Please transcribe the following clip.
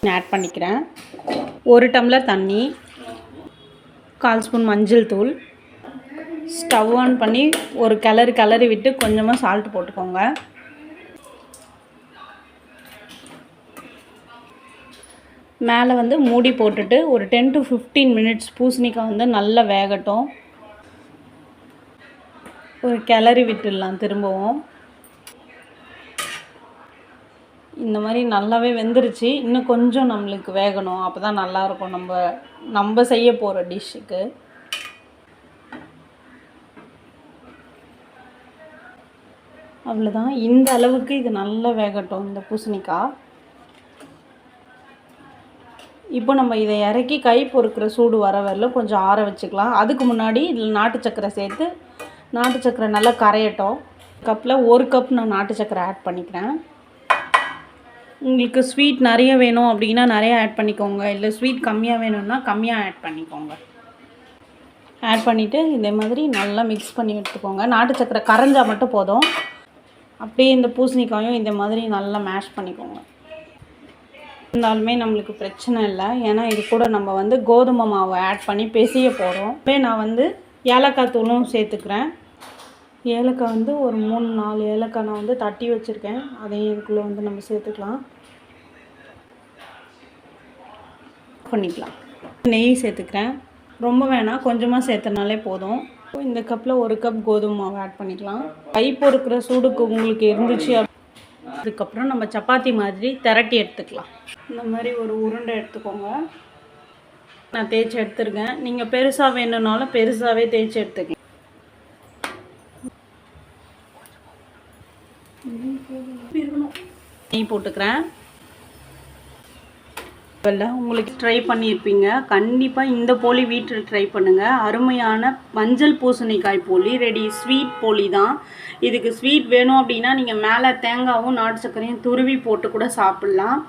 Add பண்ணிக்கிறேன். 1 tumbler தண்ணி, 1/4 spoon மஞ்சள் தூள். ஸ்டவ் ஆன் பண்ணி ஒரு கிளறி விட்டு கொஞ்சமாக சால்ட் போட்டுக்கோங்க. மேலே வந்து மூடி போட்டுட்டு ஒரு 10 to 15 மினிட்ஸ் பூசணிக்காய் வந்து நல்லா வேகட்டும். ஒரு கிளறி விட்டுடலாம் திரும்பவும். இந்த மாதிரி நல்லாவே வெந்துருச்சு. இன்னும் கொஞ்சம் நம்மளுக்கு வேகணும், அப்போ தான் நல்லாயிருக்கும் நம்ம செய்ய போகிற டிஷ்ஷுக்கு. அவ்வளோதான், இந்த அளவுக்கு இது நல்லா வேகட்டும் இந்த பூசணிக்காய். இப்போ நம்ம இதை இறக்கி கை பொறுக்கிற சூடு வர வரலும் கொஞ்சம் ஆற வச்சுக்கலாம். அதுக்கு முன்னாடி இதில் நாட்டு சக்கரை சேர்த்து நாட்டு சக்கரை நல்லா கரையட்டும். கப்பில் 1 கப் நான் நாட்டு சக்கரை ஆட் பண்ணிக்கிறேன். உங்களுக்கு ஸ்வீட் நிறைய வேணும் அப்படின்னா நிறையா ஆட் பண்ணிக்கோங்க, இல்லை ஸ்வீட் கம்மியாக வேணும்னா கம்மியாக ஆட் பண்ணிக்கோங்க. ஆட் பண்ணிவிட்டு இதே மாதிரி நல்லா மிக்ஸ் பண்ணி எடுத்துக்கோங்க. நாட்டு சக்கரை கரைஞ்சால் மட்டும் போதும். அப்படியே இந்த பூசணிக்காயும் இந்த மாதிரி நல்லா மேஷ் பண்ணிக்கோங்க. இருந்தாலுமே நம்மளுக்கு பிரச்சனை இல்லை, ஏன்னா இது கூட நம்ம வந்து கோதுமை மாவை ஆட் பண்ணி பிசைய போகிறோம். நான் வந்து ஏலக்காய் தூளும் சேர்த்துக்கிறேன். ஏலக்காய் வந்து ஒரு 3-4 ஏலக்காய் நான் வந்து தட்டி வச்சுருக்கேன், அதையும் இதுக்குள்ளே வந்து நம்ம சேர்த்துக்கலாம். பண்ணிக்கலாம். நெய் சேர்த்துக்கிறேன், ரொம்ப வேணாம், கொஞ்சமாக சேர்த்தனாலே போதும். இந்த கப்பில் 1 கப் கோதுமை மாவு ஆட் பண்ணிக்கலாம். கை பொறுக்கிற சூடுக்கு உங்களுக்கு இருந்துச்சு. அதுக்கப்புறம் நம்ம சப்பாத்தி மாதிரி திரட்டி எடுத்துக்கலாம். இந்த மாதிரி ஒரு உருண்டை எடுத்துக்கோங்க. நான் தேய்ச்சி எடுத்துருக்கேன். நீங்கள் பெருசாக வேணும்னாலும் பெருசாகவே தேய்ச்சி எடுத்துக்கலாம். நெய் போட்டுக்கிறேன். உங்களுக்கு ட்ரை பண்ணியிருப்பீங்க, கண்டிப்பாக இந்த போலி வீட்டில் ட்ரை பண்ணுங்கள். அருமையான மஞ்சள் பூசணிக்காய் போலி ரெடி. ஸ்வீட் போலி தான். இதுக்கு ஸ்வீட் வேணும் அப்படின்னா நீங்கள் மேலே தேங்காயும் நாட்டு சர்க்கரையும் துருவி போட்டு கூட சாப்பிட்லாம்.